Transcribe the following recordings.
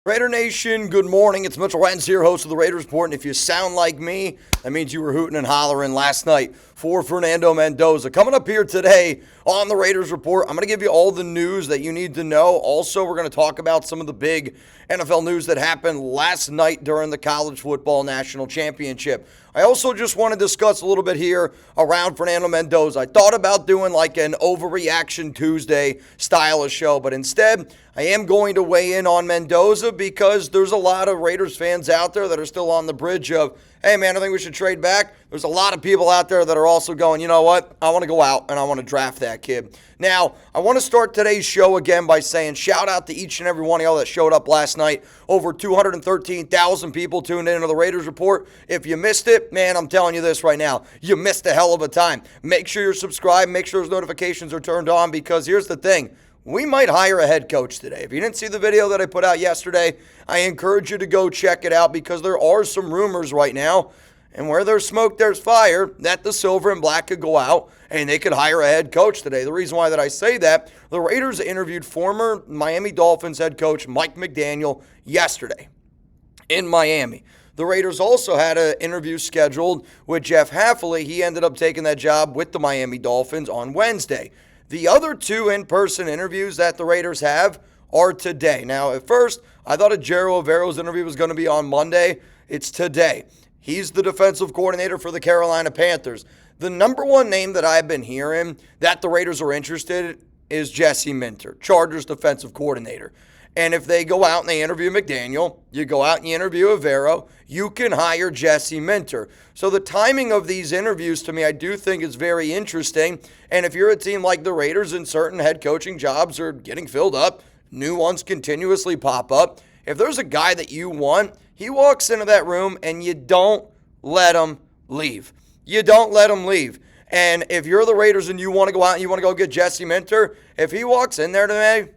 Raider Nation, good morning. It's Mitchell Renz here, host of the Raiders Report. And if you sound like me, that means you were hooting and hollering last night for Fernando Mendoza. Coming up here today on the Raiders Report, I'm going to give you all the news that you need to know. Also, we're going to talk about some of the big NFL news that happened last night during the College Football National Championship. I also just want to discuss a little bit here around Fernando Mendoza. I thought about doing like an Overreaction Tuesday style of show, but instead, I am going to weigh in on Mendoza because there's a lot of Raiders fans out there that are still on the bridge of, hey man, I think we should trade back. There's a lot of people out there that are also going, you know what, I want to go out and I want to draft that kid. Now, I want to start today's show again by saying shout out to each and every one of y'all that showed up last night. Over 213,000 people tuned into the Raiders Report. If you missed it, man, I'm telling you this right now, you missed a hell of a time. Make sure you're subscribed, make sure those notifications are turned on, because here's the thing. We might hire a head coach today. If you didn't see the video that I put out yesterday, I encourage you to go check it out because there are some rumors right now, and where there's smoke, there's fire, that the silver and black could go out and they could hire a head coach today. The reason why that I say that, the Raiders interviewed former Miami Dolphins head coach Mike McDaniel yesterday in Miami. The Raiders also had an interview scheduled with Jeff Hafley. He ended up taking that job with the Miami Dolphins on Wednesday. The other two in-person interviews that the Raiders have are today. Now, at first, I thought Ejiro Evero's interview was going to be on Monday. It's today. He's the defensive coordinator for the Carolina Panthers. The number one name that I've been hearing that the Raiders are interested in is Jesse Minter, Chargers defensive coordinator. And if they go out and they interview McDaniel, you go out and you interview Evero, you can hire Jesse Minter. So the timing of these interviews, to me, I do think is very interesting. And if you're a team like the Raiders and certain head coaching jobs are getting filled up, new ones continuously pop up, if there's a guy that you want, he walks into that room and you don't let him leave. You don't let him leave. And if you're the Raiders and you want to go out and you want to go get Jesse Minter, if he walks in there today,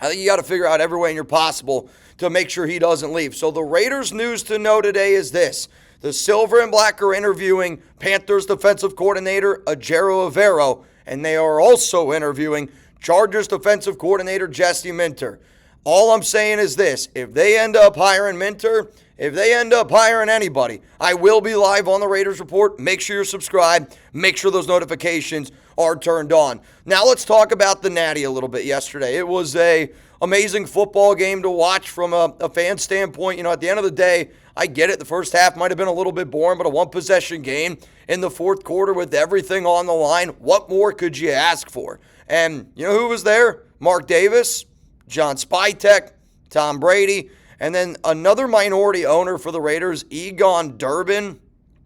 I think you got to figure out every way in your possible to make sure he doesn't leave. So the Raiders news to know today is this. The Silver and Black are interviewing Panthers defensive coordinator Ejiro Evero, and they are also interviewing Chargers defensive coordinator Jesse Minter. All I'm saying is this. If they end up hiring Minter, if they end up hiring anybody, I will be live on the Raiders Report. Make sure you're subscribed. Make sure those notifications are turned on. Now let's talk about the Natty a little bit yesterday. It was a amazing football game to watch from a fan standpoint. You know, at the end of the day, I get it. The first half might have been a little bit boring, but a one-possession game in the fourth quarter with everything on the line, what more could you ask for? And you know who was there? Mark Davis, John Spytek, Tom Brady, and then another minority owner for the Raiders, Egon Durbin,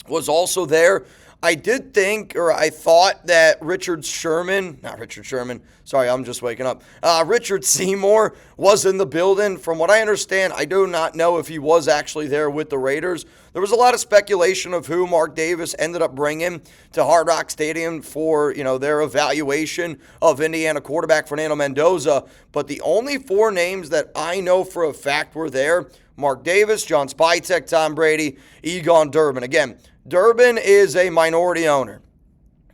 was also there. I thought that Richard Seymour was in the building. From what I understand, I do not know if he was actually there with the Raiders. There was a lot of speculation of who Mark Davis ended up bringing to Hard Rock Stadium for, their evaluation of Indiana quarterback Fernando Mendoza. But the only four names that I know for a fact were there: Mark Davis, John Spytek, Tom Brady, Egon Durbin. Again, Durbin is a minority owner.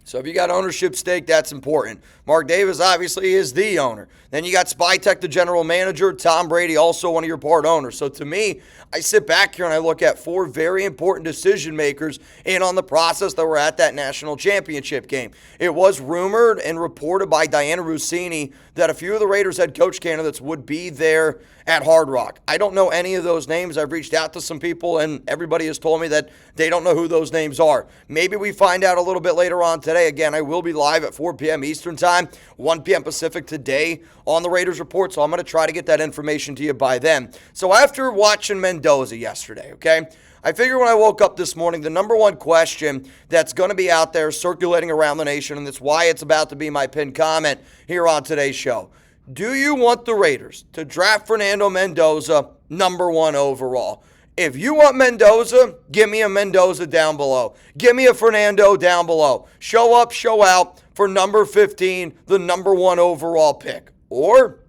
So if you got ownership stake, that's important. Mark Davis obviously is the owner. Then you got Spytek, the general manager. Tom Brady, also one of your part owners. So to me, I sit back here and I look at four very important decision makers in on the process that were at that national championship game. It was rumored and reported by Diana Rossini that a few of the Raiders head coach candidates would be there at Hard Rock. I don't know any of those names. I've reached out to some people and everybody has told me that they don't know who those names are. Maybe we find out a little bit later on today. Again, I will be live at 4 p.m. Eastern Time, 1 p.m. Pacific today on the Raiders Report, so I'm going to try to get that information to you by then. So after watching Mendoza yesterday, okay, I figured when I woke up this morning, the number one question that's going to be out there circulating around the nation, and that's why it's about to be my pinned comment here on today's show. Do you want the Raiders to draft Fernando Mendoza number one overall? If you want Mendoza, give me a Mendoza down below. Give me a Fernando down below. Show up, show out for number 15, the number one overall pick. Or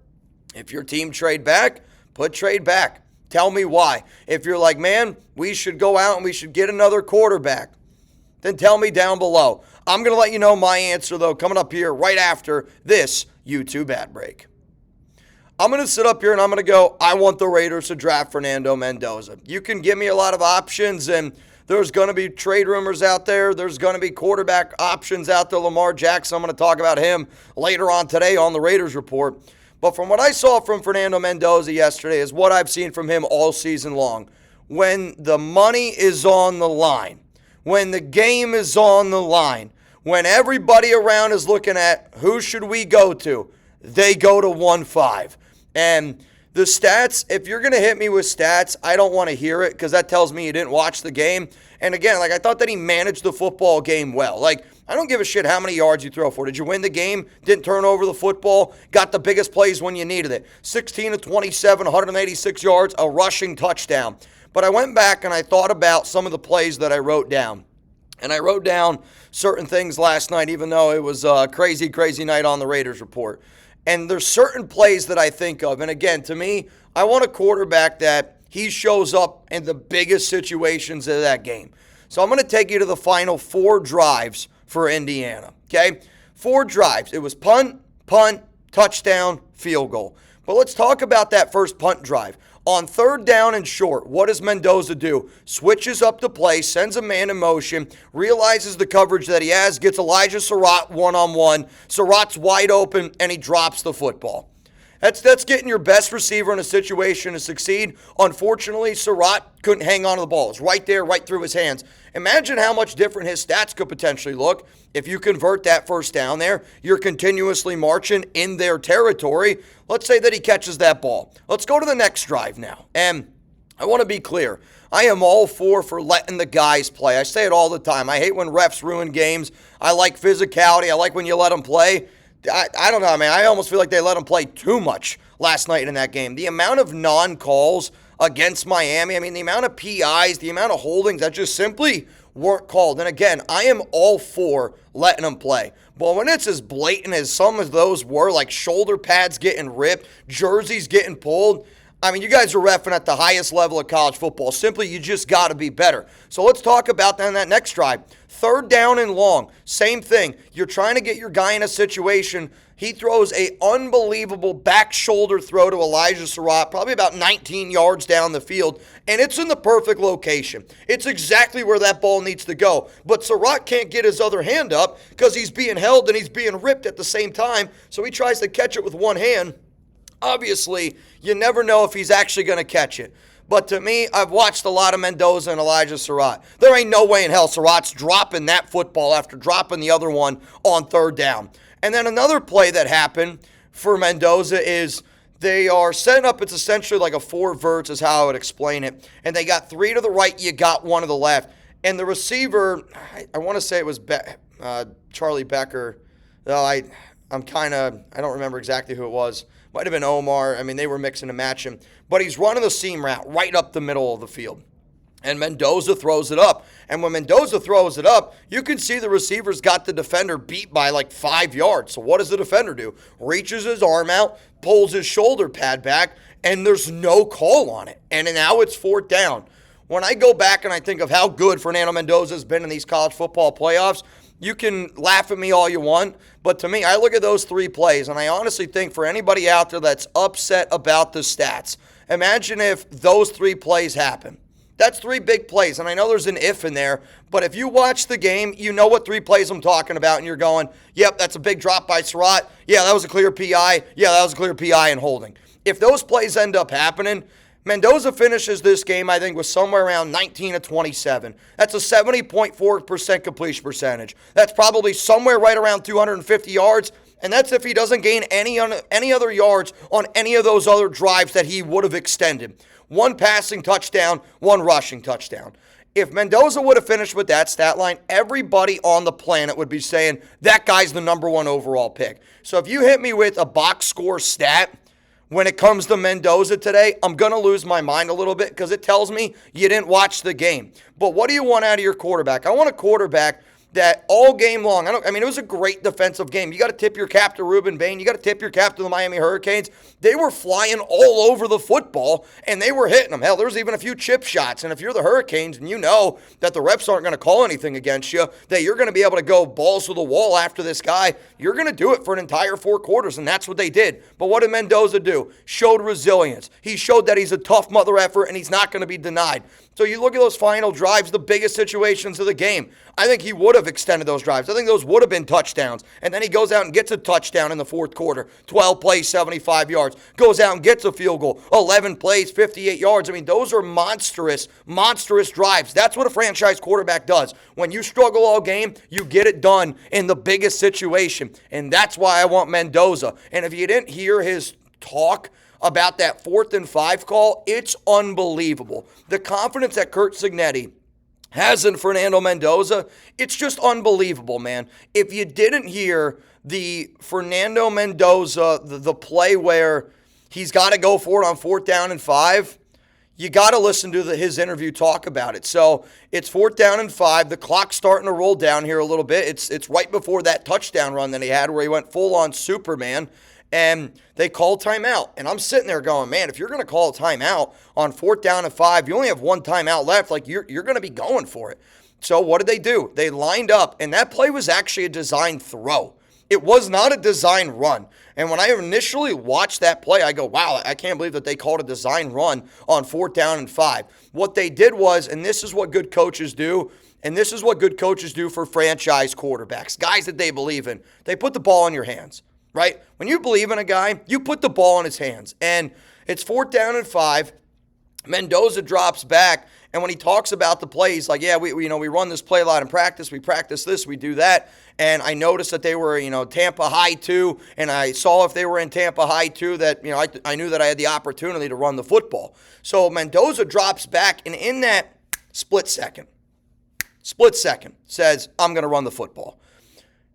if your team trade back, put trade back. Tell me why. If you're like, man, we should go out and we should get another quarterback, then tell me down below. I'm going to let you know my answer, though, coming up here right after this YouTube ad break. I'm going to sit up here and I'm going to go, I want the Raiders to draft Fernando Mendoza. You can give me a lot of options, and there's going to be trade rumors out there. There's going to be quarterback options out there. Lamar Jackson, I'm going to talk about him later on today on the Raiders Report. But from what I saw from Fernando Mendoza yesterday is what I've seen from him all season long. When the money is on the line, when the game is on the line, when everybody around is looking at who should we go to, they go to 1-5. And the stats, if you're going to hit me with stats, I don't want to hear it because that tells me you didn't watch the game. And again, I thought that he managed the football game well. I don't give a shit how many yards you throw for. Did you win the game? Didn't turn over the football? Got the biggest plays when you needed it. 16 of 27, 186 yards, a rushing touchdown. But I went back and I thought about some of the plays that I wrote down. And I wrote down certain things last night, even though it was a crazy, crazy night on the Raiders Report. And there's certain plays that I think of. And again, to me, I want a quarterback that he shows up in the biggest situations of that game. So I'm going to take you to the final 4 drives for Indiana, okay? 4 drives. It was punt, touchdown, field goal. But let's talk about that first punt drive. On 3rd down and short, what does Mendoza do? Switches up the play, sends a man in motion, realizes the coverage that he has, gets Elijah Surratt one-on-one. Surratt's wide open, and he drops the football. That's getting your best receiver in a situation to succeed. Unfortunately, Surratt couldn't hang on to the ball. It's right there, right through his hands. Imagine how much different his stats could potentially look if you convert that first down there. You're continuously marching in their territory. Let's say that he catches that ball. Let's go to the next drive now. And I want to be clear. I am all for letting the guys play. I say it all the time. I hate when refs ruin games. I like physicality. I like when you let them play. I don't know, man. I almost feel like they let them play too much last night in that game. The amount of non-calls against Miami, the amount of PIs, the amount of holdings that just simply weren't called. And again, I am all for letting them play. But when it's as blatant as some of those were, like shoulder pads getting ripped, jerseys getting pulled, you guys are reffing at the highest level of college football. Simply, you just got to be better. So let's talk about that next drive. 3rd down and long. Same thing. You're trying to get your guy in a situation. He throws a unbelievable back shoulder throw to Elijah Surratt, probably about 19 yards down the field, and it's in the perfect location. It's exactly where that ball needs to go. But Surratt can't get his other hand up because he's being held and he's being ripped at the same time, so he tries to catch it with one hand. Obviously, you never know if he's actually going to catch it. But to me, I've watched a lot of Mendoza and Elijah Surratt. There ain't no way in hell Surratt's dropping that football after dropping the other one on 3rd down. And then another play that happened for Mendoza is they are setting up, it's essentially like a 4 verts is how I would explain it. And they got 3 to the right, you got 1 to the left. And the receiver, I want to say it was Charlie Becker. I don't remember exactly who it was. Might have been Omar. They were mixing and matching. But he's running the seam route right up the middle of the field. And Mendoza throws it up. And when Mendoza throws it up, you can see the receiver's got the defender beat by like 5 yards. So what does the defender do? Reaches his arm out, pulls his shoulder pad back, and there's no call on it. And now it's 4th down. When I go back and I think of how good Fernando Mendoza has been in these college football playoffs, you can laugh at me all you want, but to me, I look at those 3 plays, and I honestly think for anybody out there that's upset about the stats, imagine if those 3 plays happen. That's 3 big plays, and I know there's an if in there, but if you watch the game, you know what 3 plays I'm talking about, and you're going, yep, that's a big drop by Surratt. Yeah, that was a clear PI. Yeah, that was a clear PI and holding. If those plays end up happening, Mendoza finishes this game, I think, with somewhere around 19 of 27. That's a 70.4% completion percentage. That's probably somewhere right around 250 yards, and that's if he doesn't gain any other yards on any of those other drives that he would have extended. 1 passing touchdown, 1 rushing touchdown. If Mendoza would have finished with that stat line, everybody on the planet would be saying that guy's the number 1 overall pick. So if you hit me with a box score stat, when it comes to Mendoza today, I'm going to lose my mind a little bit because it tells me you didn't watch the game. But what do you want out of your quarterback? I want a quarterback that all game long, it was a great defensive game. You got to tip your cap to Ruben Bain. You got to tip your cap to the Miami Hurricanes. They were flying all over the football, and they were hitting them. Hell, there's even a few chip shots. And if you're the Hurricanes and you know that the refs aren't going to call anything against you, that you're going to be able to go balls to the wall after this guy, you're going to do it for an entire 4 quarters, and that's what they did. But what did Mendoza do? Showed resilience. He showed that he's a tough mother effer, and he's not going to be denied. So you look at those final drives, the biggest situations of the game. I think he would have extended those drives. I think those would have been touchdowns. And then he goes out and gets a touchdown in the 4th quarter. 12 plays, 75 yards. Goes out and gets a field goal. 11 plays, 58 yards. Those are monstrous drives. That's what a franchise quarterback does. When you struggle all game, you get it done in the biggest situation. And that's why I want Mendoza. And if you didn't hear his talk about that 4th and 5 call, it's unbelievable. The confidence that Curt Cignetti has in Fernando Mendoza, it's just unbelievable, man. If you didn't hear the Fernando Mendoza, the play where he's got to go for it on 4th down and 5, you got to listen to his interview talk about it. So it's 4th down and 5. The clock's starting to roll down here a little bit. It's right before that touchdown run that he had where he went full-on Superman. And they called timeout. And I'm sitting there going, man, if you're going to call a timeout on 4th down and 5, you only have one timeout left. Like, you're going to be going for it. So what did they do? They lined up, and that play was actually a design throw. It was not a design run. And when I initially watched that play, I go, wow, I can't believe that they called a design run on 4th down and 5. What they did was, and this is what good coaches do, and this is what good coaches do for franchise quarterbacks, guys that they believe in, they put the ball in your hands. Right? When you believe in a guy, you put the ball in his hands. And it's 4th down and 5. Mendoza drops back, and when he talks about the play, he's like, yeah, we run this play a lot in practice. We practice this, we do that. And I noticed that they were, Tampa high 2, and I saw if they were in Tampa high 2 that, I knew that I had the opportunity to run the football. So Mendoza drops back, and in that split second, says, I'm going to run the football.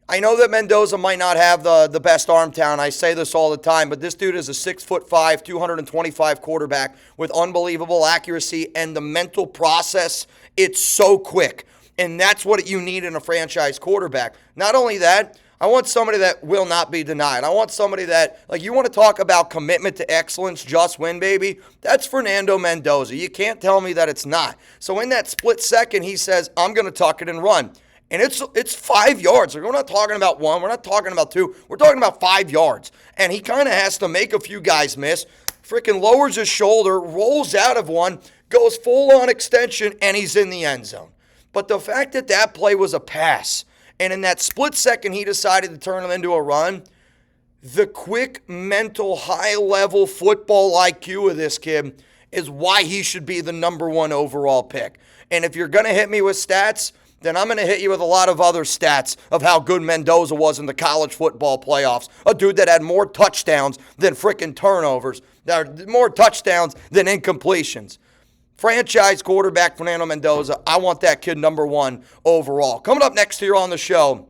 I know that Mendoza might not have the best arm talent. I say this all the time, but this dude is a 6'5", 225 quarterback with unbelievable accuracy and the mental process. It's so quick, and that's what you need in a franchise quarterback. Not only that, I want somebody that will not be denied. I want somebody that, you want to talk about commitment to excellence, just win, baby. That's Fernando Mendoza. You can't tell me that it's not. So in that split second, he says, I'm going to tuck it and run. And it's 5 yards. We're not talking about 1. We're not talking about 2. We're talking about 5 yards. And he kind of has to make a few guys miss. Freaking lowers his shoulder, rolls out of one, goes full-on extension, and he's in the end zone. But the fact that that play was a pass, and in that split second he decided to turn it into a run, the quick, mental, high-level football IQ of this kid is why he should be the number 1 overall pick. And if you're going to hit me with stats, then I'm going to hit you with a lot of other stats of how good Mendoza was in the college football playoffs. A dude that had more touchdowns than freaking turnovers, more touchdowns than incompletions. Franchise quarterback Fernando Mendoza, I want that kid number 1 overall. Coming up next here on the show,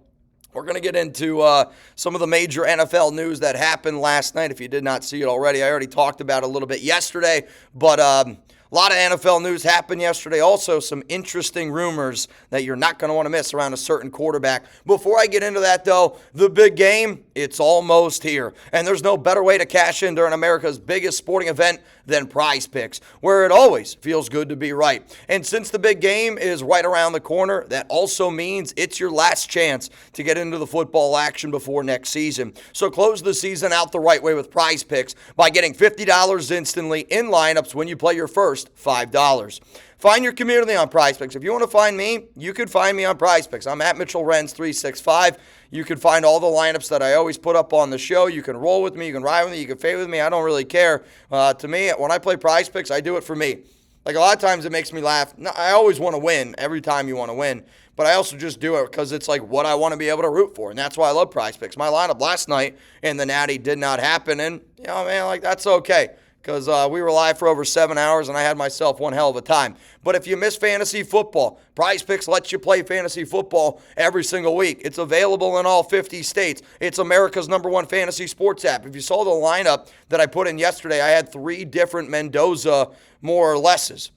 we're going to get into some of the major NFL news that happened last night. If you did not see it already, I already talked about it a little bit yesterday, but a lot of NFL news happened yesterday. Also, some interesting rumors that you're not going to want to miss around a certain quarterback. Before I get into that, though, the big game, it's almost here. And there's no better way to cash in during America's biggest sporting event than Prize Picks, where it always feels good to be right. And since the big game is right around the corner, that also means it's your last chance to get into the football action before next season. So close the season out the right way with Prize Picks by getting $50 instantly in lineups when you play your first $5. Find your community on Prize Picks. If you want to find me, you can find me on Prize Picks. I'm at Mitchell Renz 365. You can find all the lineups that I always put up on the show. You can roll with me. You can ride with me. You can fade with me. I don't really care. To me, when I play Prize Picks, I do it for me. Like, a lot of times it makes me laugh. I always want to win every time you want to win. But I also just do it because it's like what I want to be able to root for. And that's why I love Prize Picks. My lineup last night in the Natty did not happen. And, that's okay. Because we were live for over 7 hours, and I had myself one hell of a time. But if you miss fantasy football, Prize Picks lets you play fantasy football every single week. It's available in all 50 states. It's America's #1 fantasy sports app. If you saw the lineup that I put in yesterday, I had 3 different Mendoza more or lesses.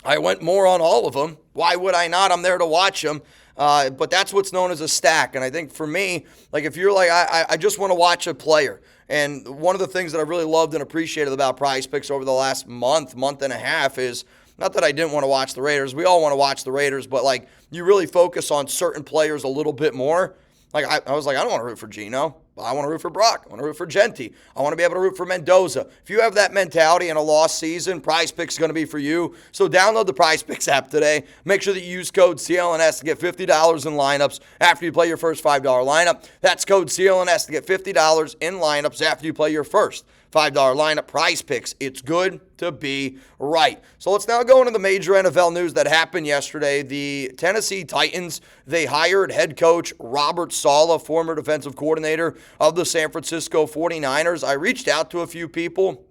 I went more on all of them. Why would I not? I'm there to watch them. But that's what's known as a stack. And I think for me, like if you're like, I just want to watch a player. And one of the things that I really loved and appreciated about Prize Picks over the last month and a half is, not that I didn't want to watch the Raiders. We all want to watch the Raiders, but like you really focus on certain players a little bit more. Like I was like, I don't want to root for Geno. I want to root for Brock. I want to root for Genti. I want to be able to root for Mendoza. If you have that mentality in a lost season, Prize Picks is going to be for you. So download the Prize Picks app today. Make sure that you use code CLNS to get $50 in lineups after you play your first $5 lineup. That's code CLNS to get $50 in lineups after you play your first $5 lineup. Prize Picks. It's good to be right. So let's now go into the major NFL news that happened yesterday. The Tennessee Titans, they hired head coach Robert Saleh, former defensive coordinator of the San Francisco 49ers. I reached out to a few people,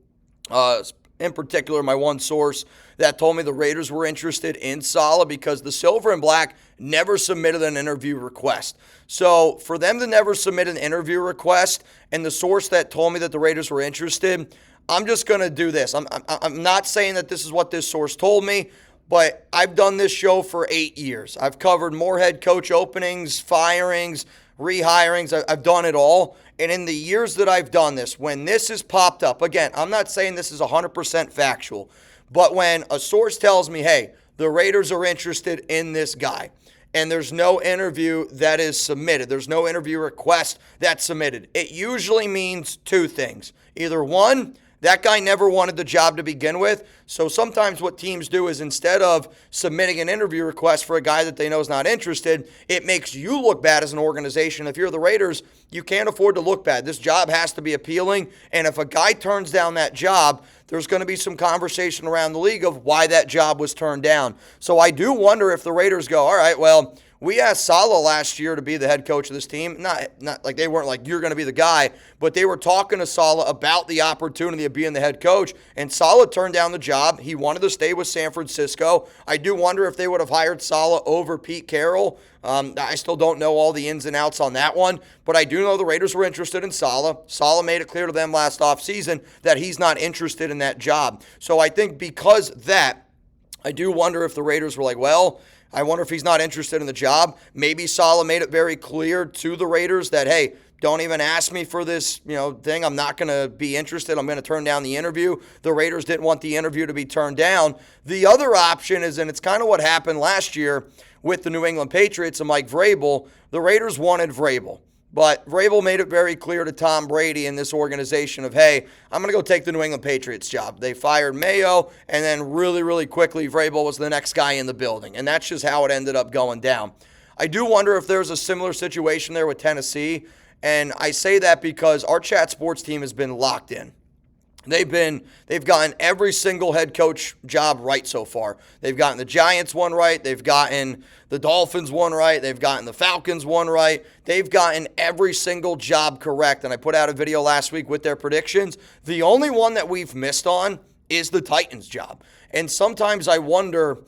in particular my one source that told me the Raiders were interested in Saleh because the Silver and Black never submitted an interview request. So for them to never submit an interview request and the source that told me that the Raiders were interested, I'm just going to do this. I'm not saying that this is what this source told me, but I've done this show for 8 years. I've covered more head coach openings, firings, rehirings. I've done it all. And in the years that I've done this, when this has popped up, again, I'm not saying this is 100% factual, but when a source tells me, hey, the Raiders are interested in this guy, and there's no interview that is submitted, there's no interview request that's submitted, it usually means two things. Either one, that guy never wanted the job to begin with. So sometimes what teams do is instead of submitting an interview request for a guy that they know is not interested, it makes you look bad as an organization. If you're the Raiders, you can't afford to look bad. This job has to be appealing. And if a guy turns down that job, there's going to be some conversation around the league of why that job was turned down. So I do wonder if the Raiders go, all right, well, we asked Saleh last year to be the head coach of this team. Not like they weren't like, you're going to be the guy, but they were talking to Saleh about the opportunity of being the head coach, and Saleh turned down the job. He wanted to stay with San Francisco. I do wonder if they would have hired Saleh over Pete Carroll. I still don't know all the ins and outs on that one, but I do know the Raiders were interested in Saleh. Saleh made it clear to them last offseason that he's not interested in that job. So I think because that, I do wonder if the Raiders were like, well, I wonder if he's not interested in the job. Maybe Saleh made it very clear to the Raiders that, hey, don't even ask me for this, thing. I'm not going to be interested. I'm going to turn down the interview. The Raiders didn't want the interview to be turned down. The other option is, and it's kind of what happened last year with the New England Patriots and Mike Vrabel, the Raiders wanted Vrabel. But Vrabel made it very clear to Tom Brady and this organization of, hey, I'm going to go take the New England Patriots job. They fired Mayo, and then really, really quickly, Vrabel was the next guy in the building. And that's just how it ended up going down. I do wonder if there's a similar situation there with Tennessee. And I say that because our Chat Sports team has been locked in. They've gotten every single head coach job right so far. They've gotten the Giants one right. They've gotten the Dolphins one right. They've gotten the Falcons one right. They've gotten every single job correct. And I put out a video last week with their predictions. The only one that we've missed on is the Titans job. And sometimes I wonder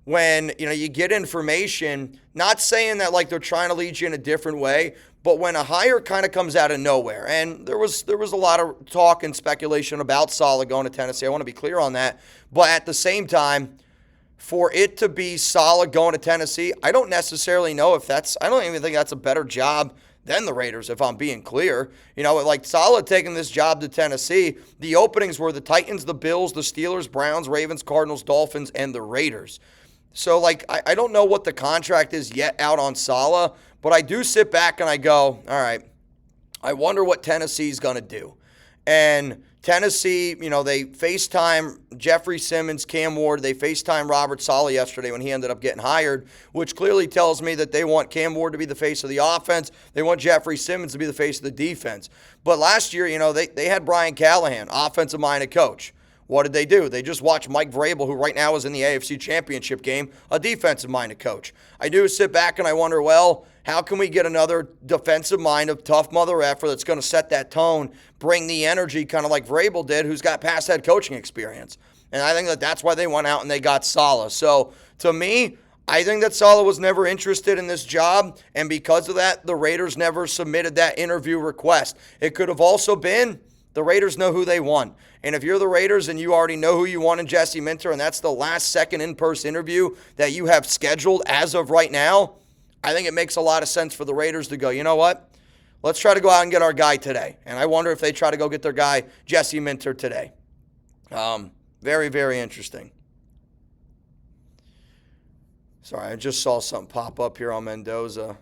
when, you get information, not saying that like they're trying to lead you in a different way, but when a hire kind of comes out of nowhere, and there was a lot of talk and speculation about Saleh going to Tennessee. I want to be clear on that. But at the same time, for it to be Saleh going to Tennessee, I don't necessarily know if I don't even think that's a better job than the Raiders, if I'm being clear. Like Saleh taking this job to Tennessee, the openings were the Titans, the Bills, the Steelers, Browns, Ravens, Cardinals, Dolphins, and the Raiders. So, I don't know what the contract is yet out on Saleh, but I do sit back and I go, all right, I wonder what Tennessee's going to do. And Tennessee, they FaceTime Jeffrey Simmons, Cam Ward. They FaceTime Robert Saleh yesterday when he ended up getting hired, which clearly tells me that they want Cam Ward to be the face of the offense. They want Jeffrey Simmons to be the face of the defense. But last year, they had Brian Callahan, offensive-minded coach. What did they do? They just watched Mike Vrabel, who right now is in the AFC Championship game, a defensive-minded coach. I do sit back and I wonder, well, how can we get another defensive mind of tough mother effer that's going to set that tone, bring the energy kind of like Vrabel did, who's got past head coaching experience? And I think that's why they went out and they got Saleh. So to me, I think that Saleh was never interested in this job, and because of that, the Raiders never submitted that interview request. It could have also been the Raiders know who they want. And if you're the Raiders and you already know who you want in Jesse Minter, and that's the last second in-person interview that you have scheduled as of right now, I think it makes a lot of sense for the Raiders to go, you know what? Let's try to go out and get our guy today. And I wonder if they try to go get their guy, Jesse Minter, today. Very, very interesting. Sorry, I just saw something pop up here on Mendoza.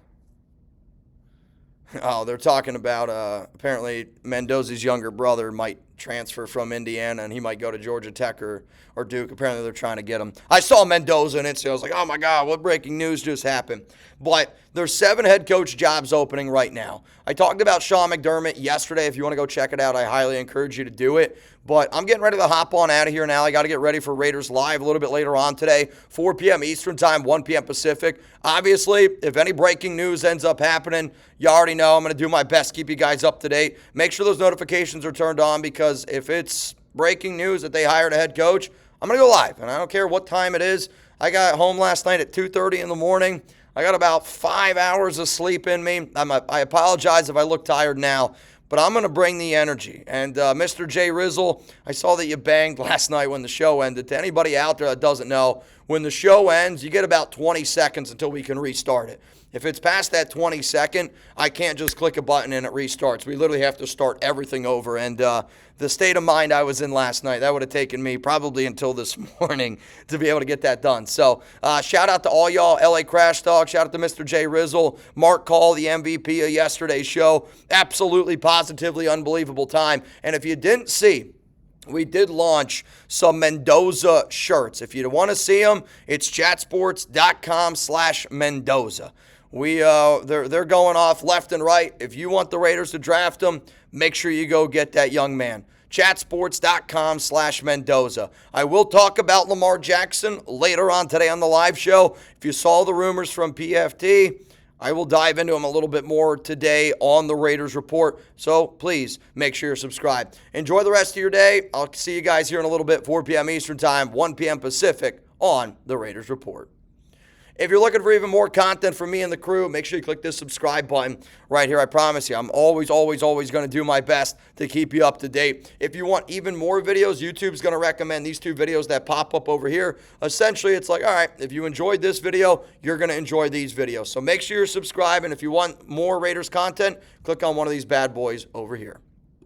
Oh, they're talking about apparently Mendoza's younger brother might transfer from Indiana and he might go to Georgia Tech or Duke. Apparently they're trying to get him. I saw Mendoza and I was like, oh my God, what breaking news just happened? But there's 7 head coach jobs opening right now. I talked about Sean McDermott yesterday. If you want to go check it out, I highly encourage you to do it. But I'm getting ready to hop on out of here now. I got to get ready for Raiders Live a little bit later on today, 4 p.m. Eastern Time, 1 p.m. Pacific. Obviously, if any breaking news ends up happening, you already know I'm going to do my best to keep you guys up to date. Make sure those notifications are turned on because if it's breaking news that they hired a head coach, I'm going to go live. And I don't care what time it is. I got home last night at 2:30 in the morning. I got about 5 hours of sleep in me. I apologize if I look tired now, but I'm going to bring the energy. And Mr. Jay Rizzle, I saw that you banged last night when the show ended. To anybody out there that doesn't know, when the show ends, you get about 20 seconds until we can restart it. If it's past that 20-second, I can't just click a button and it restarts. We literally have to start everything over. And the state of mind I was in last night, that would have taken me probably until this morning to be able to get that done. So shout out to all y'all, LA Crash Talk. Shout out to Mr. Jay Rizzle, Mark Call, the MVP of yesterday's show. Absolutely, positively unbelievable time. And if you didn't see, we did launch some Mendoza shirts. If you want to see them, it's chatsports.com/Mendoza. They're going off left and right. If you want the Raiders to draft them, make sure you go get that young man. Chatsports.com/Mendoza. I will talk about Lamar Jackson later on today on the live show. If you saw the rumors from PFT, I will dive into them a little bit more today on the Raiders Report. So please make sure you're subscribed. Enjoy the rest of your day. I'll see you guys here in a little bit, 4 p.m. Eastern Time, 1 p.m. Pacific on the Raiders Report. If you're looking for even more content from me and the crew, make sure you click this subscribe button right here. I promise you, I'm always going to do my best to keep you up to date. If you want even more videos, YouTube's going to recommend these 2 videos that pop up over here. Essentially, it's like, all right, if you enjoyed this video, you're going to enjoy these videos. So make sure you're subscribed, and if you want more Raiders content, click on one of these bad boys over here.